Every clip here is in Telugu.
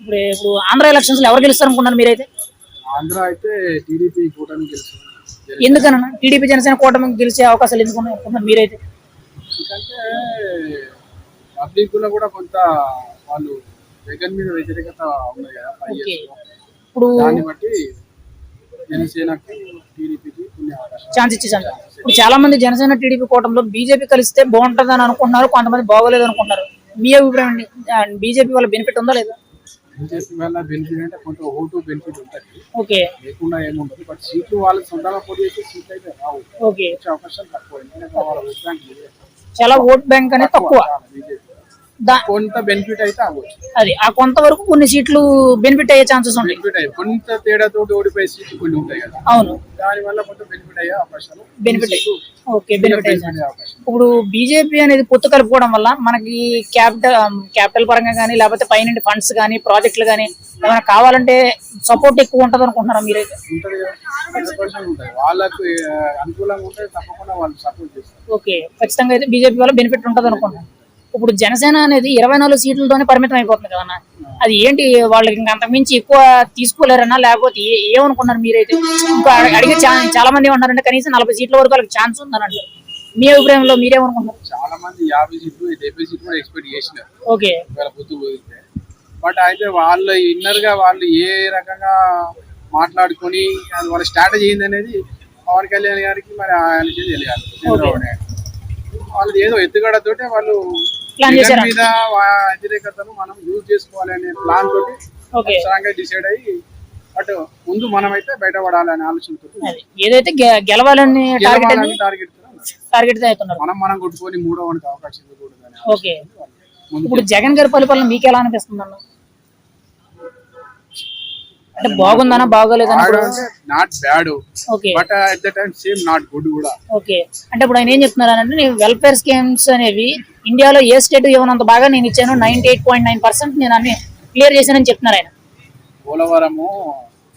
ఇప్పుడు ఇప్పుడు ఆంధ్ర ఎలక్షన్స్ లో ఎవరు గెలుస్తారు అనుకున్నారు మీరైతే? ఆంధ్ర అయితే టీడీపీ కూటమి గెలుస్తుంది. ఎందుకన్నా టీడీపీ జనసేన కూటమి గెలిచే అవకాశాలు ఎందుకు ఉన్నాయి అనుకున్నారు మీరైతే? ఎందుకంటే పబ్లిక్ లో కూడా కొంత వాళ్ళు జగన్ మీద వ్యతిరేకత ఉన్నాయి కదా 5 ఓకే. years లో. ఇప్పుడు దాన్ని బట్టి జనసేనకి టీడీపీకి కొన్ని అవకాశాలు. ఛాన్స్ ఇచ్చేసాను. ఇప్పుడు చాలా మంది జనసేన టీడీపీ కూటమిలో బీజేపీ కలిస్తే బాగుంటది అని అనుకుంటున్నారు, కొంతమంది బాగోలేదు అనుకుంటున్నారు. మీ అభిప్రాయం అండి? బీజేపీ వల్ల బెనిఫిట్ ఉందా లేదా? బీజేపీ వల్ల బెనిఫిట్ అంటే కొంత ఓటు బెనిఫిట్ ఉంటుంది, ఓకే లేకుండా ఏముంటుంది. బట్ సీట్లు వాళ్ళు సొంతంగా పోటీ చేస్తే సీట్లు అయితే రావు, ఓకే. వచ్చే అవకాశాలు తక్కువ. ఎందుకంటే వాళ్ళ ఓట్ బ్యాంక్ లేదు. చాలా ఓట్ బ్యాంక్ అనేది తక్కువ. బీజేపీ దా కొంత బెనిఫిట్ అయితే అవ్వచ్చు. అది ఆ కొంతవరకు కొన్ని సీట్లు బెనిఫిట్ అయ్యే ఛాన్సెస్ ఉంటాయి. బెనిఫిట్ అయ్యి కొంత తేడాతో ఓడిపోయే సీట్లు కొన్ని ఉంటాయి కదా, అవును, దాని వల్ల కొంత బెనిఫిట్ అయ్యే అవకాశాలు. బెనిఫిట్ ఓకే బెనిఫిట్ అయ్యే అయ్యే అవకాశం. ఇప్పుడు బీజేపీ అనేది పొత్తు కలుపుకోవడం వల్ల మనకి క్యాపిటల్ పరంగా కానీ లేకపోతే పైన ఫండ్స్ కానీ ప్రాజెక్టులు కానీ ఏమైనా కావాలంటే సపోర్ట్ ఎక్కువ ఉంటుంది అనుకుంటున్నారా మీరైతే? ఉంటది కదా, 100% ఉంటుంది. వాళ్ళకు అనుకూలంగా ఉంటే తప్పకుండా వాళ్ళు సపోర్ట్ చేస్తారు. ఓకే, ఖచ్చితంగా అయితే బీజేపీ వల్ల బెనిఫిట్ ఉంటుంది అనుకుంటున్నాను. ఇప్పుడు జనసేన అనేది 24 సీట్లతోనే పరిమితం అయిపోతుంది కదన్నా, అది ఏంటి వాళ్ళకి ఇంకా అంతకుమించి ఎక్కువ తీసుకోలేరన్నా లేకపోతే ఏమనుకున్నారు మీరైతే? ఇంకా అడిగే చాలా మంది ఏమంటారంటే కనీసం 40 సీట్ల వరకు వాళ్ళకి ఛాన్స్ ఉందని అంటారు. మీ అభిప్రాయంలో మీరేమనుకుంటారు? చాలా మంది 50 సీట్లు 70 సీట్లు కూడా ఎక్స్పెక్ట్ చేసినారు ఓకే, పొత్తు కుదిరితే. బట్ అయితే వాళ్ళు ఇన్నర్ గా వాళ్ళు ఏ రకంగా మాట్లాడుకొని వాళ్ళ స్ట్రాటజీ ఏంది అనేది పవన్ కళ్యాణ్ గారికి మరి ఆయనకి తెలియాలి. చంద్రబాబు నాయుడు వాళ్ళది ఏదో ఎత్తుగడతోటే వాళ్ళు జగన్ మీద వ్యతిరేకతను మనం యూజ్ చేసుకోవాలనే ప్లాన్ తోటి స్ట్రాంగ్ గా డిసైడ్ అయ్యి, బట్ ముందు మనం అయితే బయటపడాలనే ఆలోచనతో ఏదైతే గెలవాలని టార్గెట్ మనం కొట్టుకొని 3వ వానికి అవకాశం ఇవ్వకూడదు. ఓకే, ఇప్పుడు జగన్ గారి పరిపాలన మీకు ఎలా అనిపిస్తుంది అన్న? అంటే బాగుందనా బాగోలేదన్నా? Not bad, okay, but at the time same not good కూడా. ఓకే, అంటే ఇప్పుడు ఆయన ఏం చెప్తున్నారు అంటే వెల్ఫేర్ స్కీమ్స్ అనేవి ఇండియాలో ఏ స్టేట్ ఇవ్వనంత బాగా నేను ఇచ్చాను, 98.9% నేను అన్ని క్లియర్ చేశానని చెప్తున్నారు ఆయన. పోలవరము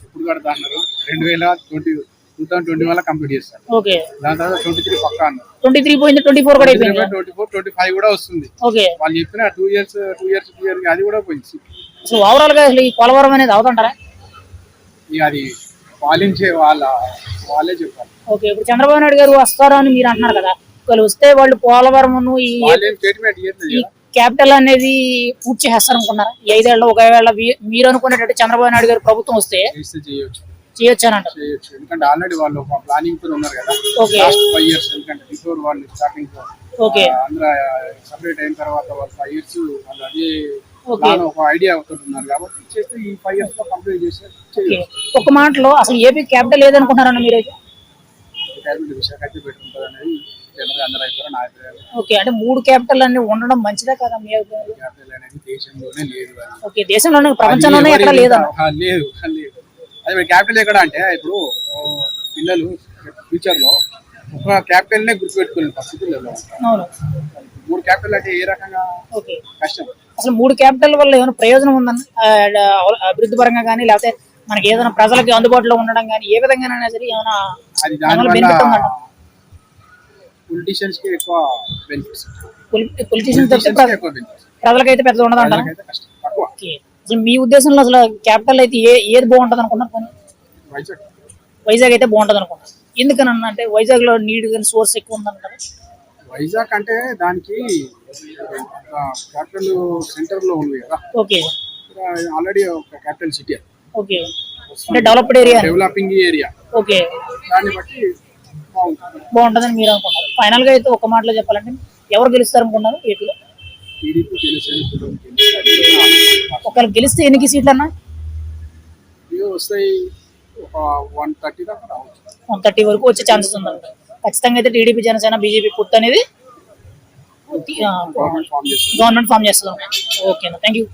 ఎప్పుడు కడతా అన్నారు? 2021 కంప్లీట్ చేస్తారు. ఓకే, దాని తర్వాత 23 పక్కా అన్నారు. 23 పోయింది, 24 కూడా అయిపోయింది, 24, 25 కూడా వస్తుంది. ఓకే, వాళ్ళు చెప్పిన 2 years అది కూడా పోయింది. సో ఓవరాల్ గా అసలు ఈ పోలవరం అనేది అవుతుంటారా? ఇక అది పాలించే వాళ్ళే చెప్పాలి. ఓకే, ఇప్పుడు చంద్రబాబు నాయుడు గారు వస్తారా అని మీరు అంటున్నారు కదా, వాళ్ళు వస్తే వాళ్ళు పోలవరం ఈ క్యాపిటల్ అనేది పూర్తి చేస్తారు అనుకున్నారా? ఈ 5 ఏళ్ళలో ఒకవేళ మీరు అనుకునేటట్టు చంద్రబాబు నాయుడు గారు ప్రభుత్వం వస్తే చేయొచ్చు అని అంటారు. ఎందుకంటే ఆల్రెడీ వాళ్ళు ఒక ప్లానింగ్ తో ఉన్నారు కదా, ఓకే, 5 years. ఎందుకంటే బిఫోర్ వాళ్ళు స్టార్టింగ్ ఓకే ఆంధ్ర సపరేట్ అయిన తర్వాత వాళ్ళు 5 years వాళ్ళు అదే ఒక ఐడియా అవుతున్నారు కాబట్టి చేస్తే ఈ 5 years లో కంప్లీట్ చేస్తే ఒక మాటలో అసలు ఏపీ క్యాపిటల్ ఏదనుకుంటున్నారన్న మీరైతే? విశాఖ అయితే పెట్టుకుంటారు అనేది అందరూ అయిపోయారు నా అభిప్రాయం. ఓకే, అంటే 3 క్యాపిటల్ అన్ని ఉండడం మంచిదే కదా మీ అభిప్రాయం? క్యాపిటల్ అనేది దేశంలోనే లేదు. ఓకే, దేశంలోనే ప్రపంచంలోనే ఎక్కడ లేదా? లేదు. అదే క్యాపిటల్ ఎక్కడ అంటే ఇప్పుడు పిల్లలు ఫ్యూచర్ లో ఒక క్యాపిటల్ నే గుర్తుపెట్టుకునే పరిస్థితుల్లో 3 క్యాపిటల్ అంటే ఏ రకంగా కష్టం. అసలు 3 క్యాపిటల్ వల్ల ఏమైనా ప్రయోజనం ఉందన్న అభివృద్ధి పరంగా కానీ లేకపోతే మనకి ఏదైనా ప్రజలకి అందుబాటులో ఉండడం కానీ ఏ విధంగా సరే ఏమైనా బెనిఫిట్ ఉందంట? పొలిటీషియన్స్ కి ఎక్కువ బెనిఫిట్స్, ప్రజలకైతే పెద్ద ఉండదంట. మీ ఉద్దేశంలో అసలు క్యాపిటల్ అయితే ఏది బాగుంటది అనుకున్నారు? వైజాగ్ అయితే బాగుంటది అనుకున్నారు. ఎందుకని అంటే వైజాగ్ లో నీడ్ సోర్స్ ఎక్కువ ఉందంటారు. వైజాగ్ అంటే దానికి క్యాపిటల్ సెంటర్ లో ఉంది కదా, ఓకే, ఆల్రెడీ ఒక క్యాపిటల్ సిటీ, ఓకే, అంటే డెవలపింగ్ ఏరియా, ఓకే, దాన్ని బట్టి బాగుంటదని మీరు అనుకుంటారు. ఫైనల్ గా అయితే ఒక మాటలో చెప్పాలంటే ఎవరు గెలుస్తారు అనుకున్నారు ఏపీలో? టీడీపీ గెలుస్తుంది. ఒకవేళ గెలిస్తే ఎన్ని సీట్లు అన్నా వస్తాయి? ఒక 130 దాకా రావచ్చు. 130 వరకు వచ్చే ఛాన్సెస్ ఉందంట. ఖచ్చితంగా అయితే టీడీపీ జనసేన బీజేపీ పొత్తు అనేది గవర్నమెంట్ ఫామ్ చేస్తుంది. ఓకేనా, థ్యాంక్ యూ.